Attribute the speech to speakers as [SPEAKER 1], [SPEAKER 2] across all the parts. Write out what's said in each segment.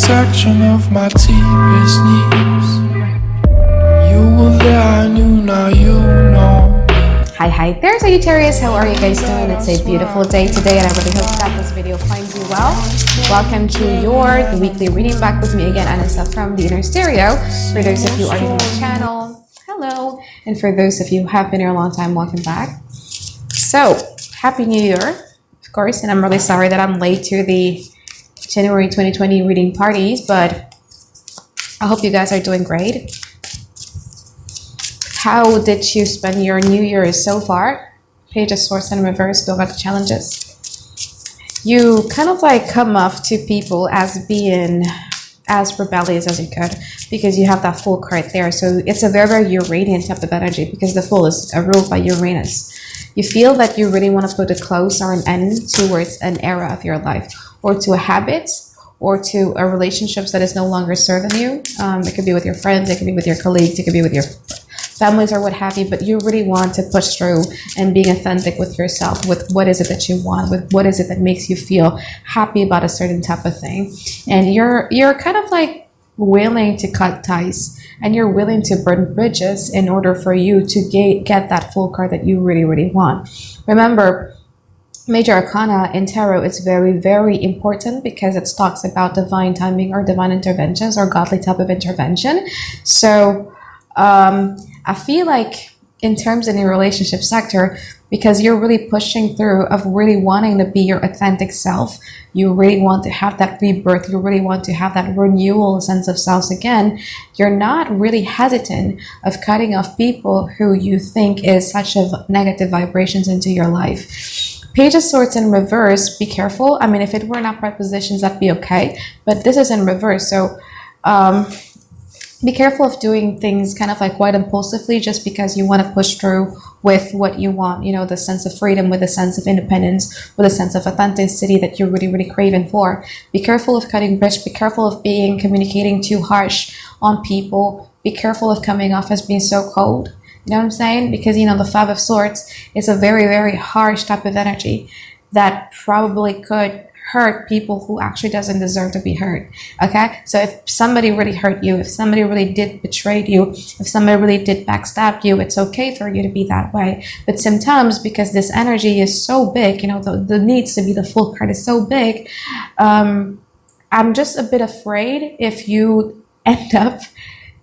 [SPEAKER 1] section of my deepest needs. You were there, I knew, now you know.
[SPEAKER 2] Hi there, Sagittarius. How are you guys doing? It's a beautiful day today, and I really hope that this video finds you well. Welcome to your weekly reading. Back with me again, Anisa from the Inner Stereo. For those of you who are new to the channel, hello. And for those of you who have been here a long time, welcome back. So, Happy New Year, of course, and I'm really sorry that I'm late to the January 2020 reading parties, but I hope you guys are doing great. How did you spend your New Year so far? Page of Swords in reverse, go about the challenges. You kind of like come off to people as being as rebellious as you could because you have that Fool card there. So it's a very, very Uranian type of energy because the Fool is ruled by Uranus. You feel that you really want to put a close or an end towards an era of your life, or to a habit, or to a relationship that is no longer serving you. It could be with your friends, it could be with your colleagues, it could be with your families or what have you, but you really want to push through and being authentic with yourself, with what is it that you want, with what is it that makes you feel happy about a certain type of thing. And you're kind of like willing to cut ties, and you're willing to burn bridges in order for you to get that Fool card that you really, really want. Remember, Major Arcana in Tarot is very, very important because it talks about divine timing or divine interventions or godly type of intervention. So I feel like in terms of the relationship sector, because you're really pushing through of really wanting to be your authentic self, you really want to have that rebirth, you really want to have that renewal sense of self again, you're not really hesitant of cutting off people who you think is such a negative vibrations into your life. Page of Swords in reverse, be careful. I mean, if it were in upright positions, that'd be okay, but this is in reverse, so be careful of doing things kind of like quite impulsively just because you want to push through with what you want, you know, the sense of freedom, with a sense of independence, with a sense of authenticity that you're really, really craving for. Be careful of cutting bridge, be careful of communicating too harsh on people, be careful of coming off as being so cold. You know what I'm saying? Because, you know, the Five of Swords is a very, very harsh type of energy that probably could hurt people who actually doesn't deserve to be hurt. Okay, so if somebody really hurt you, if somebody really did betray you, if somebody really did backstab you, it's okay for you to be that way. But sometimes, because this energy is so big, you know, the needs to be the Fool card is so big, I'm just a bit afraid if you end up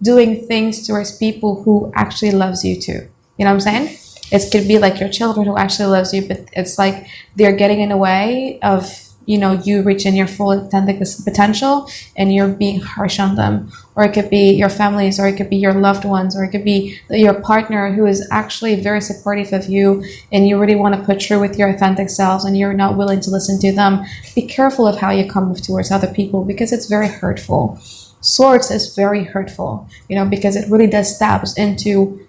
[SPEAKER 2] doing things towards people who actually loves you too. You know what I'm saying? It could be like your children who actually loves you, but it's like they're getting in the way of, you know, you reaching your full authentic potential and you're being harsh on them. Or it could be your families, or it could be your loved ones, or it could be your partner who is actually very supportive of you and you really want to put through with your authentic selves and you're not willing to listen to them. Be careful of how you come towards other people because it's very hurtful. Swords is very hurtful, you know, because it really does stabs into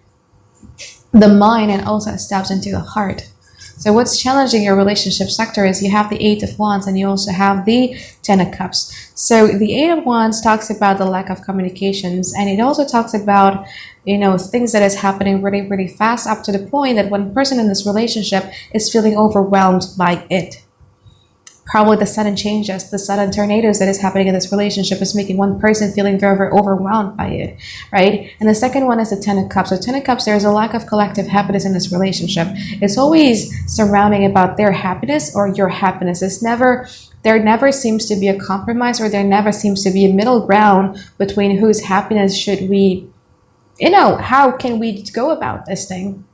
[SPEAKER 2] the mind and also stabs into the heart. So what's challenging your relationship sector is you have the Eight of Wands and you also have the Ten of Cups. So the Eight of Wands talks about the lack of communications, and it also talks about, you know, things that is happening really, really fast, up to the point that one person in this relationship is feeling overwhelmed by it. Probably the sudden changes, the sudden tornadoes that is happening in this relationship is making one person feeling very, very overwhelmed by it, right? And the second one is the Ten of Cups. So Ten of Cups, there's a lack of collective happiness in this relationship. It's always surrounding about their happiness or your happiness. There never seems to be a compromise, or there never seems to be a middle ground between whose happiness should we, you know, how can we go about this thing?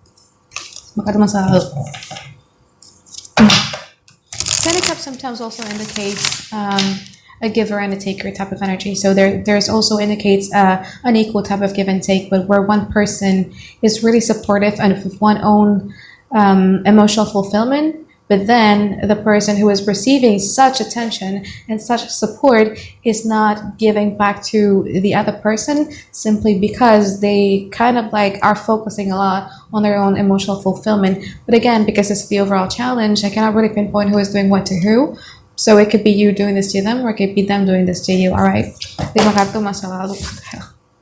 [SPEAKER 2] Ten of Cups sometimes also indicates a giver and a taker type of energy. So there's also indicates an equal type of give and take, but where one person is really supportive and with one own emotional fulfillment, but then the person who is receiving such attention and such support is not giving back to the other person simply because they kind of like are focusing a lot on their own emotional fulfillment. But again, because it's the overall challenge, I cannot really pinpoint who is doing what to who. So it could be you doing this to them, or it could be them doing this to you, all right?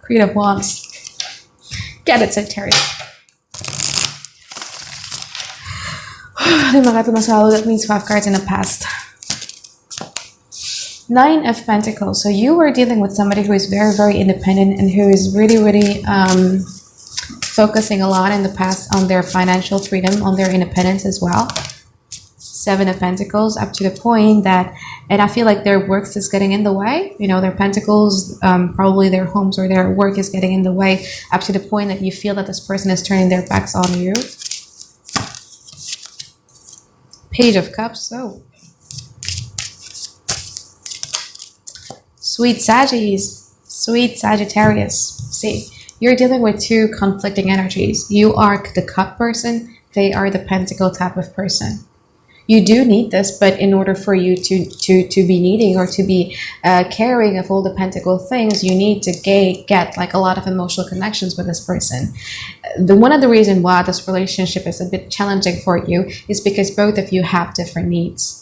[SPEAKER 2] Creative Wands. Get it, Sagittarius. That means 5 cards in the past. Nine of Pentacles. So you are dealing with somebody who is very, very independent and who is really, really focusing a lot in the past on their financial freedom, on their independence as well. Seven of Pentacles, up to the point that, and I feel like their works is getting in the way. You know, their pentacles, probably their homes or their work is getting in the way, up to the point that you feel that this person is turning their backs on you. Page of Cups. Oh, sweet Saggies, sweet Sagittarius. See, you're dealing with two conflicting energies. You are the cup person, they are the pentacle type of person. You do need this, but in order for you to be needing or to be caring of all the pentacle things, you need to get like a lot of emotional connections with this person. One of the reasons why this relationship is a bit challenging for you is because both of you have different needs.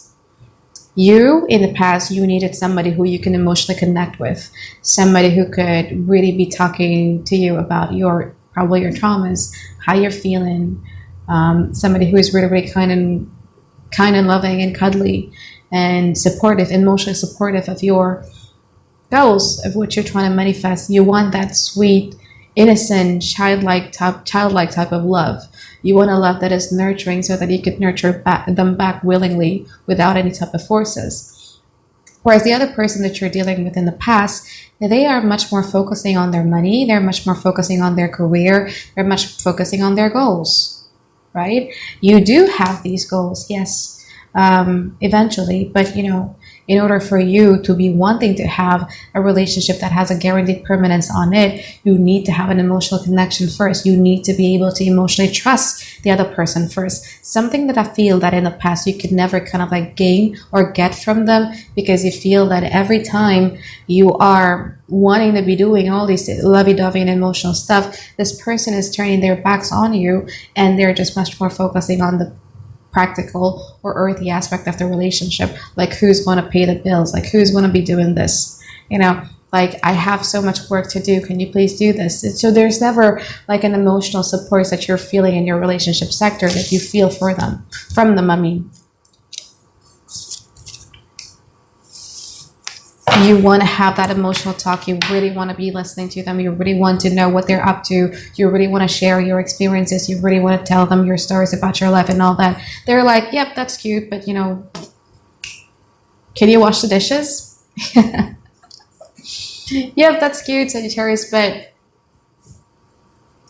[SPEAKER 2] You, in the past, you needed somebody who you can emotionally connect with, somebody who could really be talking to you about probably your traumas, how you're feeling, somebody who is really, really kind and loving and cuddly and supportive, emotionally supportive of your goals, of what you're trying to manifest. You want that sweet, innocent, childlike type of love. You want a love that is nurturing so that you could nurture them back willingly without any type of forces. Whereas the other person that you're dealing with in the past, they are much more focusing on their money. They're much more focusing on their career. They're much focusing on their goals. Right? You do have these goals, yes, eventually, but you know, in order for you to be wanting to have a relationship that has a guaranteed permanence on it, you need to have an emotional connection first. You need to be able to emotionally trust the other person first. Something that I feel that in the past you could never kind of like gain or get from them, because you feel that every time you are wanting to be doing all these lovey-dovey and emotional stuff, this person is turning their backs on you and they're just much more focusing on the practical or earthy aspect of the relationship, like who's going to pay the bills, like who's going to be doing this, you know, like I have so much work to do, can you please do this? So there's never like an emotional support that you're feeling in your relationship sector that you feel from them. I mean, you want to have that emotional talk. You really want to be listening to them. You really want to know what they're up to. You really want to share your experiences. You really want to tell them your stories about your life and all that. They're like, yep, that's cute, but you know, can you wash the dishes? Yep, that's cute, Sagittarius, but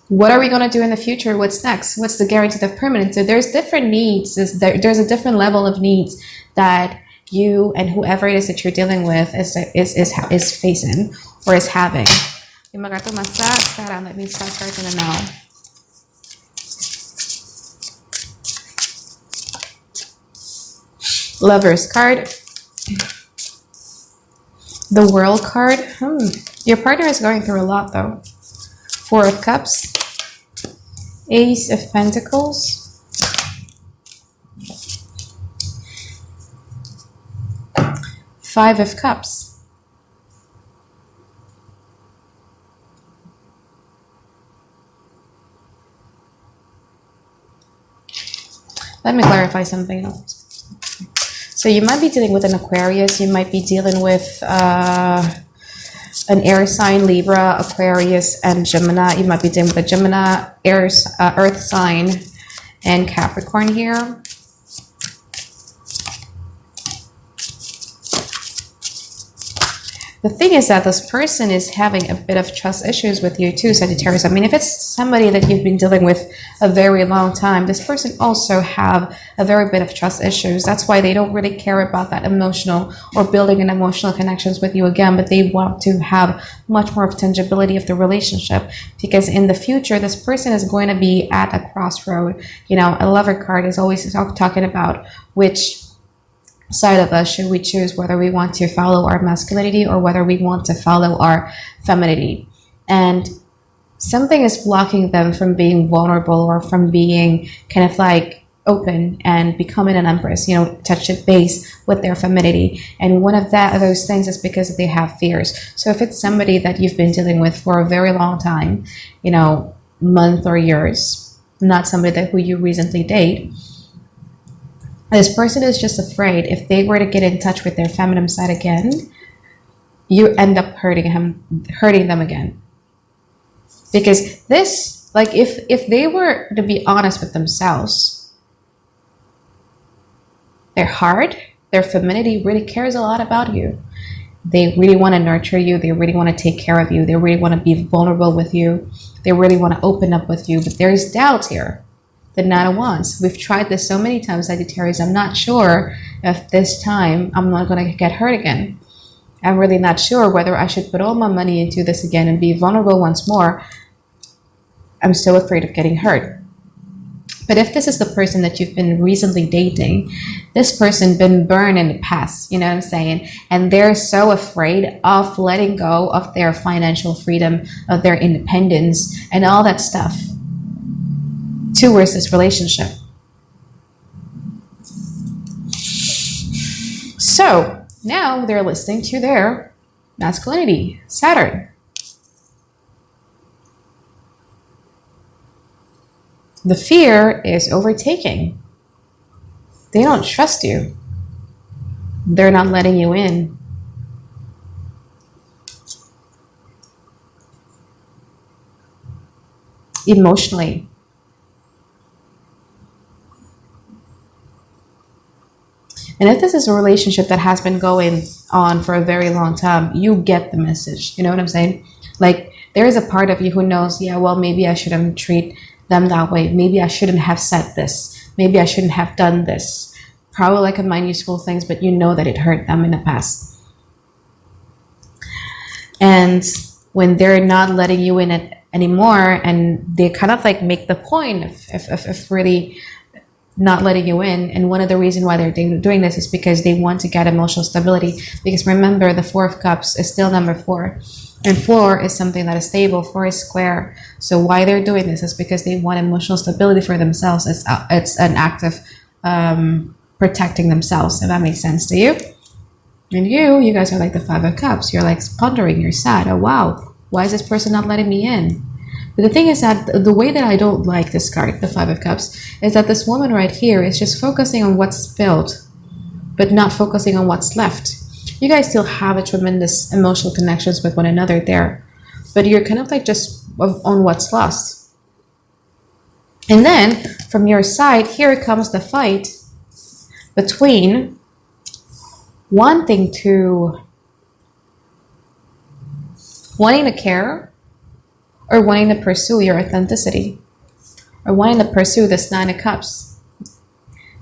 [SPEAKER 2] what are we going to do in the future? What's next? What's the guarantee of permanence? So there's different needs. There's a different level of needs that you and whoever it is that you're dealing with is facing or is having. Lima kartu masa sekarang. Let me start starting it now. Lover's card. The World card. Your partner is going through a lot though. Four of Cups. Ace of Pentacles. Five of Cups. Let me clarify something else. So you might be dealing with an Aquarius. You might be dealing with an air sign, Libra, Aquarius, and Gemini. You might be dealing with a Gemini, Earth sign, and Capricorn here. The thing is that this person is having a bit of trust issues with you too, Sagittarius. I mean, if it's somebody that you've been dealing with a very long time, this person also have a very bit of trust issues. That's why they don't really care about that emotional or building an emotional connections with you again, but they want to have much more of tangibility of the relationship, because in the future, this person is going to be at a crossroad. You know, a Lover card is always talking about which side of us should we choose, whether we want to follow our masculinity or whether we want to follow our femininity. And something is blocking them from being vulnerable or from being kind of like open and becoming an empress, you know, touch a base with their femininity. And one of those things is because they have fears. So if it's somebody that you've been dealing with for a very long time, you know, month or years, not somebody who you recently date, this person is just afraid if they were to get in touch with their feminine side again, you end up hurting them again. Because this, like, if they were to be honest with themselves, their heart, their femininity really cares a lot about you. They really want to nurture you. They really want to take care of you. They really want to be vulnerable with you. They really want to open up with you. But there's doubts here. The Nine of Wands. We've tried this so many times, Sagittarius. I'm not sure if this time I'm not going to get hurt again. I'm really not sure whether I should put all my money into this again and be vulnerable once more. I'm so afraid of getting hurt. But if this is the person that you've been recently dating, this person been burned in the past, you know what I'm saying? And they're so afraid of letting go of their financial freedom, of their independence, and all that stuff towards this relationship. So now they're listening to their masculinity, Saturn. The fear is overtaking. They don't trust you. They're not letting you in. Emotionally. And if this is a relationship that has been going on for a very long time, you get the message. You know what I'm saying? Like, there is a part of you who knows, yeah, well, maybe I shouldn't treat them that way. Maybe I shouldn't have said this. Maybe I shouldn't have done this. Probably like a minuscule things, but you know that it hurt them in the past. And when they're not letting you in it anymore, and they kind of like make the point of really not letting you in, and one of the reasons why they're doing this is because they want to get emotional stability. Because remember, the Four of Cups is still number 4. And 4 is something that is stable. 4 is square. So why they're doing this is because they want emotional stability for themselves. It's an act of protecting themselves, if that makes sense to you. And you guys are like the 5 of Cups. You're like pondering, you're sad. Oh, wow. Why is this person not letting me in? But the thing is that the way that I don't like this card, the 5 of Cups, is that this woman right here is just focusing on what's spilled, but not focusing on what's left. You guys still have a tremendous emotional connections with one another there, but you're kind of like just on what's lost. And then from your side, here comes the fight between wanting to care or wanting to pursue your authenticity or wanting to pursue this 9 of Cups.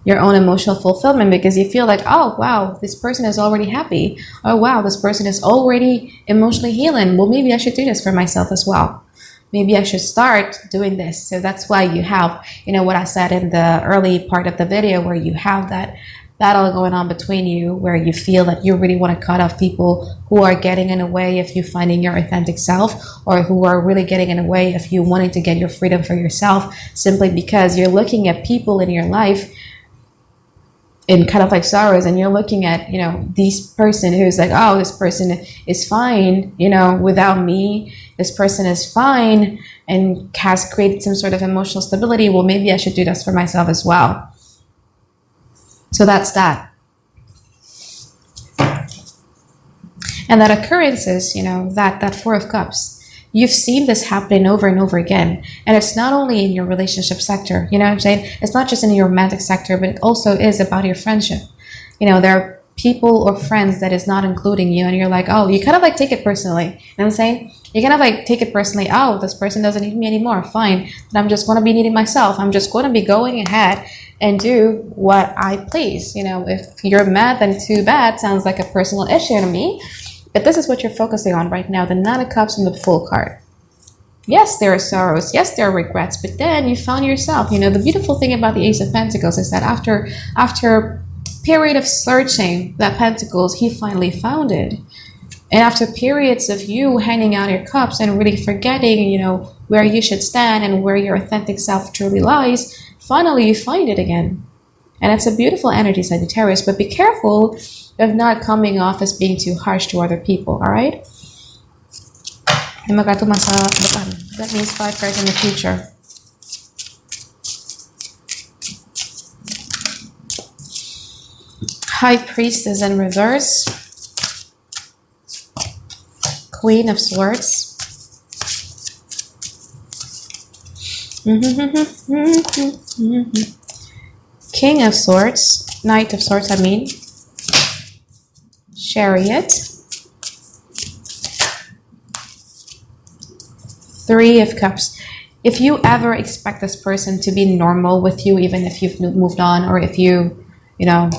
[SPEAKER 2] Your own emotional fulfillment, because you feel like, oh wow, this person is already happy. Oh wow, this person is already emotionally healing. Well, maybe I should do this for myself as well. Maybe I should start doing this. So that's why you have, you know, what I said in the early part of the video, where you have that battle going on between you, where you feel that you really want to cut off people who are getting in the way of you finding your authentic self, or who are really getting in the way of you wanting to get your freedom for yourself, simply because you're looking at people in your life in kind of like sorrows, and you're looking at, you know, this person who's like, oh, this person is fine, you know, without me. This person is fine and has created some sort of emotional stability. Well, maybe I should do this for myself as well. So that's that. And that occurrences, you know, that 4 of Cups, you've seen this happening over and over again. And it's not only in your relationship sector, you know what I'm saying? It's not just in your romantic sector, but it also is about your friendship. You know, there are people or friends that is not including you, and you're like, oh, you kind of like take it personally. You know what I'm saying? You kind of like take it personally. Oh, this person doesn't need me anymore. Fine. But I'm just going to be needing myself. I'm just going to be going ahead and do what I please. You know, if you're mad, then too bad. Sounds like a personal issue to me. But this is what you're focusing on right now, the 9 of Cups and the Fool card. Yes, there are sorrows. Yes, there are regrets. But then you found yourself. You know, the beautiful thing about the Ace of Pentacles is that after a period of searching that Pentacles, he finally found it. And after periods of you handing out your cups and really forgetting, you know, where you should stand and where your authentic self truly lies, finally you find it again. And it's a beautiful energy, Sagittarius, but be careful of not coming off as being too harsh to other people, all right? That means 5 cards in the future. High Priestess in reverse. Queen of Swords. King of Swords, Knight of Swords, I mean. Chariot. Three of Cups. If you ever expect this person to be normal with you, even if you've moved on, or if you know,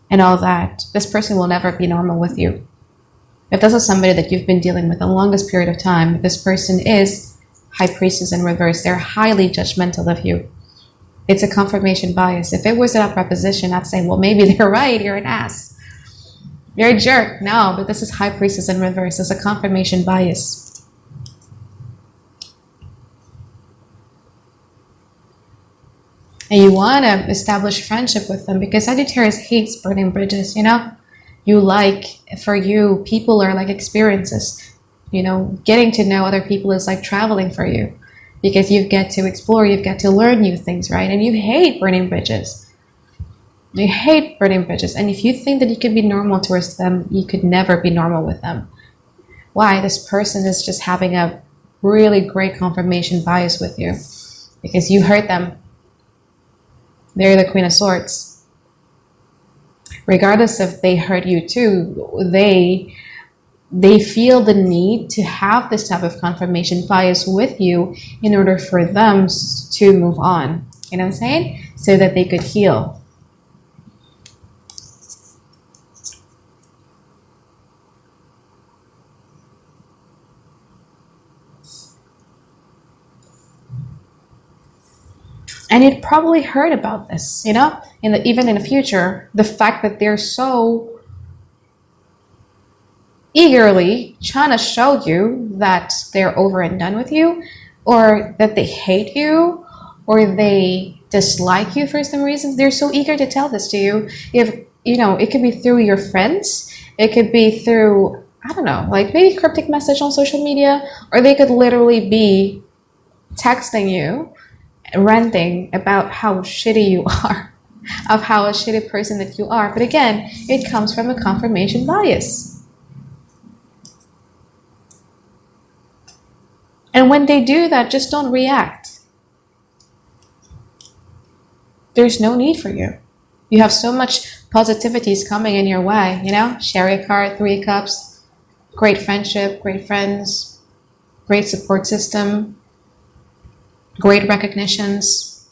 [SPEAKER 2] and all that, this person will never be normal with you. If this is somebody that you've been dealing with the longest period of time, this person is High Priestess in reverse. They're highly judgmental of you. It's a confirmation bias. If it was an upright position, I'd say, well, maybe they're right. You're an ass. You're a jerk. No, but this is High Priestess in reverse. It's a confirmation bias. And you want to establish friendship with them because Sagittarius hates burning bridges, you know? For you, people are like experiences. You know, getting to know other people is like traveling for you because you get to explore, you get to learn new things, right? And you hate burning bridges. You hate burning bridges. And if you think that you can be normal towards them, you could never be normal with them. Why? This person is just having a really great confirmation bias with you because you hurt them. They're the Queen of Swords. Regardless if they hurt you too, they feel the need to have this type of confirmation bias with you in order for them to move on. You know what I'm saying? So that they could heal. And you'd probably heard about this, you know, even in the future, the fact that they're so eagerly trying to show you that they're over and done with you, or that they hate you, or they dislike you for some reasons. They're so eager to tell this to you. If, you know, it could be through your friends, it could be through, I don't know, like maybe cryptic message on social media, or they could literally be texting you, ranting about how shitty you are, of how a shitty person that you are. But again, it comes from a confirmation bias. And when they do that, just don't react. There's no need for you. You have so much positivities coming in your way, you know? Chariot card, 3 cups, great friendship, great friends, great support system, great recognitions,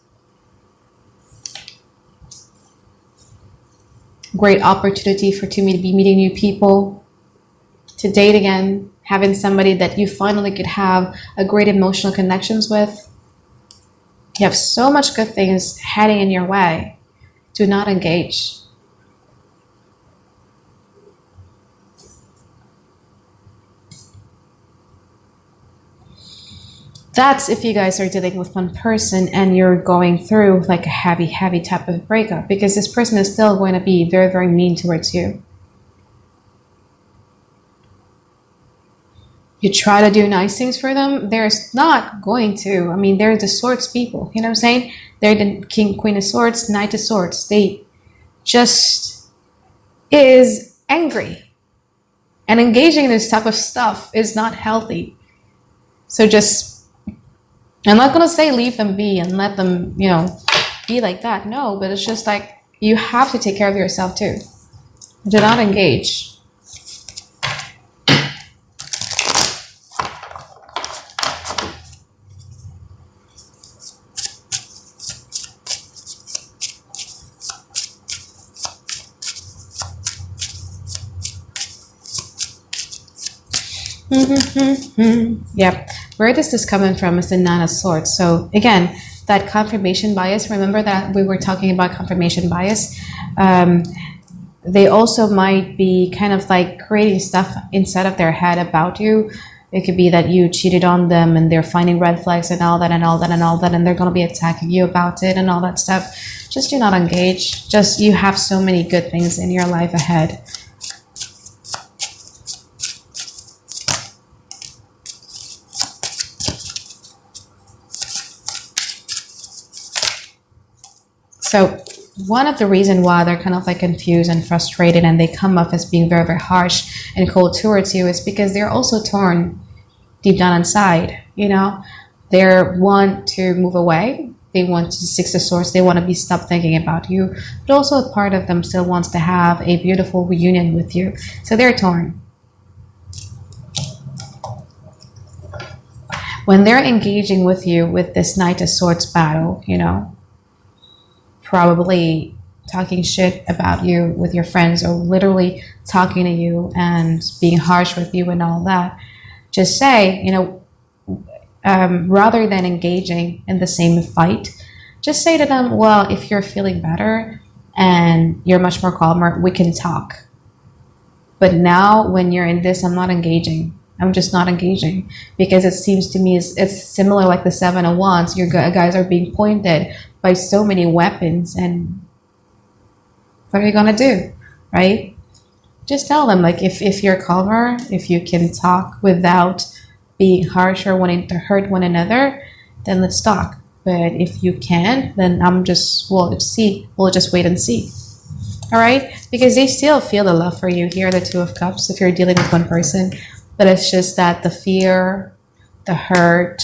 [SPEAKER 2] great opportunity to be meeting new people, to date again, having somebody that you finally could have a great emotional connections with. You have so much good things heading in your way. Do not engage. That's if you guys are dealing with one person and you're going through like a heavy type of breakup, because this person is still going to be very, very mean towards you. You try to do nice things for them, they're not going to. I mean, they're the Swords people, you know what I'm saying? They're the King, Queen of Swords, Knight of Swords. They just is angry. And engaging in this type of stuff is not healthy. So just, I'm not going to say leave them be and let them, you know, be like that. No, but it's just like, you have to take care of yourself too. Do not engage. Yep. Where does this coming from is the Nine of Swords. So again, that confirmation bias, remember that we were talking about confirmation bias. They also might be kind of like creating stuff inside of their head about you. It could be that you cheated on them and they're finding red flags and all that and all that and all that, and they're going to be attacking you about it and all that stuff. Just do not engage. Just, you have so many good things in your life ahead. So one of the reasons why they're kind of like confused and frustrated and they come off as being very, very harsh and cold towards you is because they're also torn deep down inside. They want to move away. They want to seek the source. They want to be stopped thinking about you. But also a part of them still wants to have a beautiful reunion with you. So they're torn. When they're engaging with you with this Knight of Swords battle, probably talking shit about you with your friends, or literally talking to you and being harsh with you and all that, just say, rather than engaging in the same fight, just say to them, well, if you're feeling better and you're much more calmer, we can talk. But now when you're in this, I'm not engaging. I'm just not engaging, because it seems to me it's similar like the Seven of Wands. Your guys are being pointed by so many weapons, and what are you gonna do, right? Just tell them, like, if you're calmer, if you can talk without being harsh or wanting to hurt one another, then let's talk. But if you can't, then we'll just wait and see. All right, because they still feel the love for you. Here, the Two of Cups, if you're dealing with one person. But it's just that the fear, the hurt,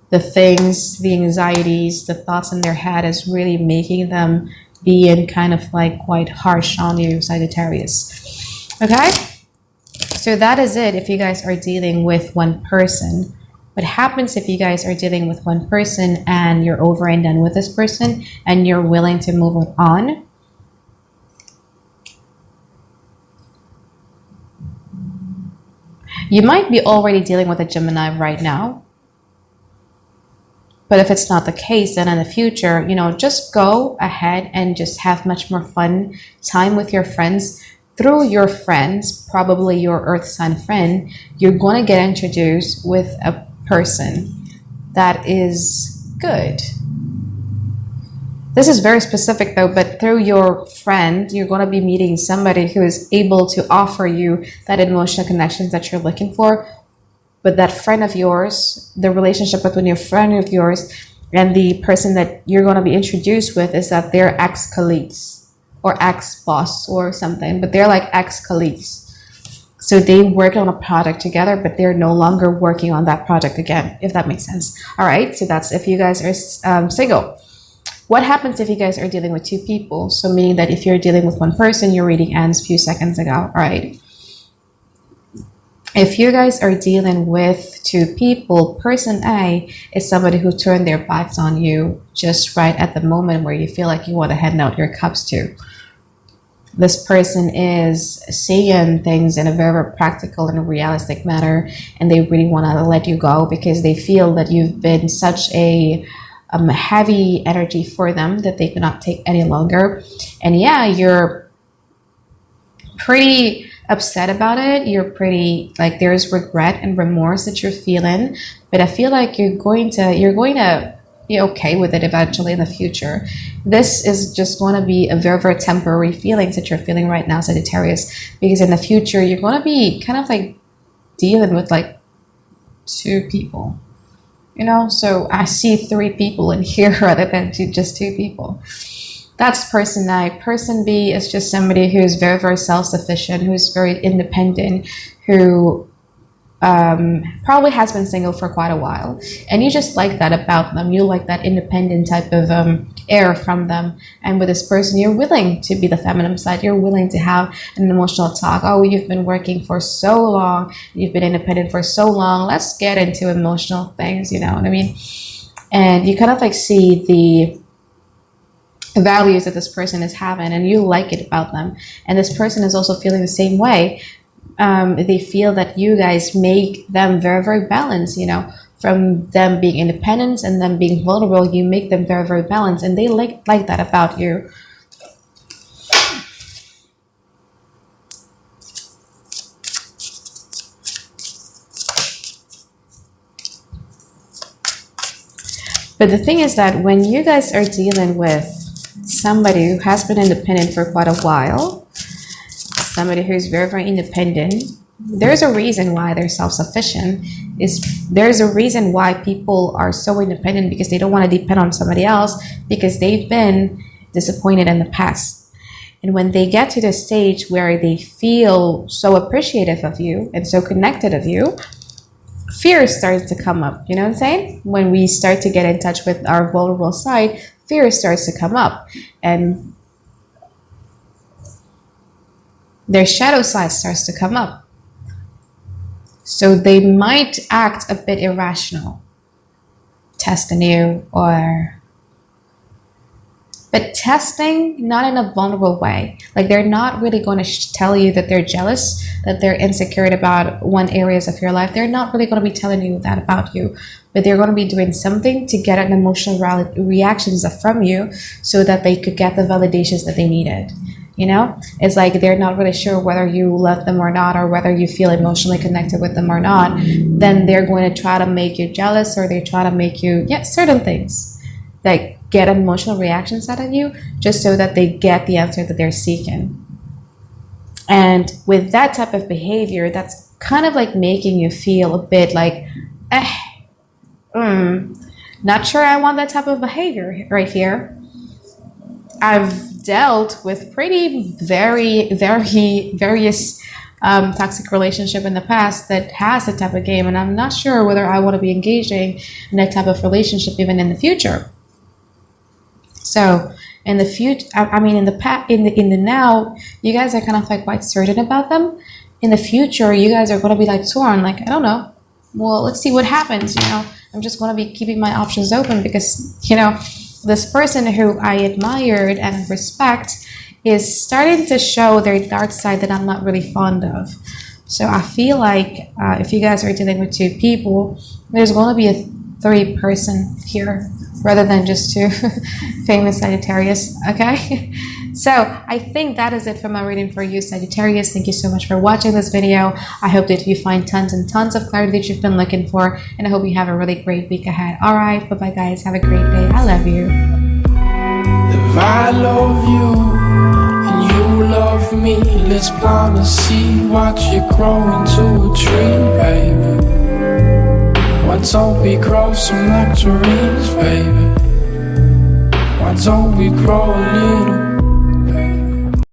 [SPEAKER 2] the things, the anxieties, the thoughts in their head is really making them being kind of like quite harsh on you, Sagittarius. Okay? So that is it if you guys are dealing with one person. What happens if you guys are dealing with one person and you're over and done with this person and you're willing to move on? You might be already dealing with a Gemini right now. But if it's not the case, then in the future, just go ahead and just have much more fun time with your friends. Through your friends, probably your Earth sign friend, you're going to get introduced with a person that is good. This is very specific though, but through your friend, you're going to be meeting somebody who is able to offer you that emotional connections that you're looking for. But that friend of yours, the relationship between your friend of yours and the person that you're going to be introduced with is that they're ex-colleagues or ex-boss or something, but they're like ex-colleagues. So they work on a project together, but they're no longer working on that project again, if that makes sense. All right, so that's if you guys are single. What happens if you guys are dealing with two people? So meaning that if you're dealing with one person, your reading ends a few seconds ago, all right? If you guys are dealing with two people, person A is somebody who turned their backs on you just right at the moment where you feel like you want to hand out your cups to. This person is seeing things in a very practical and realistic manner, and they really want to let you go because they feel that you've been such a heavy energy for them that they cannot take any longer. And yeah, you're pretty upset about it. You're pretty like there's regret and remorse that you're feeling, but I feel like you're going to be okay with it eventually in the future. This is just going to be a very, very temporary feelings that you're feeling right now, Sagittarius, because in the future you're going to be kind of like dealing with like two people. So I see three people in here rather than just two people. That's person A. Person B is just somebody who's very, very self-sufficient, who's very independent, who probably has been single for quite a while. And you just like that about them. You like that independent type of air from them. And with this person, you're willing to be the feminine side. You're willing to have an emotional talk. Oh, you've been working for so long. You've been independent for so long. Let's get into emotional things, you know what I mean? And you kind of like see the values that this person is having, and you like it about them. And this person is also feeling the same way. They feel that you guys make them very, very balanced, from them being independent and them being vulnerable. You make them very, very balanced, and they like that about you. But the thing is that when you guys are dealing with somebody who has been independent for quite a while, somebody who's very, very independent, there's a reason why they're self-sufficient. There's a reason why people are so independent, because they don't want to depend on somebody else, because they've been disappointed in the past. And when they get to the stage where they feel so appreciative of you and so connected of you, fear starts to come up. You know what I'm saying? When we start to get in touch with our vulnerable side, fear starts to come up. And their shadow side starts to come up. So they might act a bit irrational, testing you, but testing not in a vulnerable way. Like, they're not really going to tell you that they're jealous, that they're insecure about one areas of your life. They're not really going to be telling you that about you, but they're going to be doing something to get an emotional reactions from you so that they could get the validations that they needed. You know, it's like they're not really sure whether you love them or not, or whether you feel emotionally connected with them or not. Then they're going to try to make you jealous, or they try to make you, certain things that get emotional reactions out of you just so that they get the answer that they're seeking. And with that type of behavior, that's kind of like making you feel a bit like, not sure I want that type of behavior right here. I've dealt with various toxic relationship in the past that has that type of game, and I'm not sure whether I want to be engaging in that type of relationship even in the future. So in the future, in the now, you guys are kind of like quite certain about them. In the future, you guys are going to be like torn, like, I don't know. Well, let's see what happens. I'm just going to be keeping my options open because, this person who I admired and respect is starting to show their dark side that I'm not really fond of. So I feel like if you guys are dealing with two people, there's going to be a third person here rather than just two famous Sagittarius, okay? So I think that is it for my reading for you, Sagittarius. Thank you so much for watching this video. I hope that you find tons and tons of clarity that you've been looking for, and I hope you have a really great week ahead. All right, bye-bye, guys. Have a great day. I love you.
[SPEAKER 1] If I love you and you love me, let's plant a seed, watch it grow into a tree, baby. Why don't we grow some nectarines, baby? Why don't we grow a little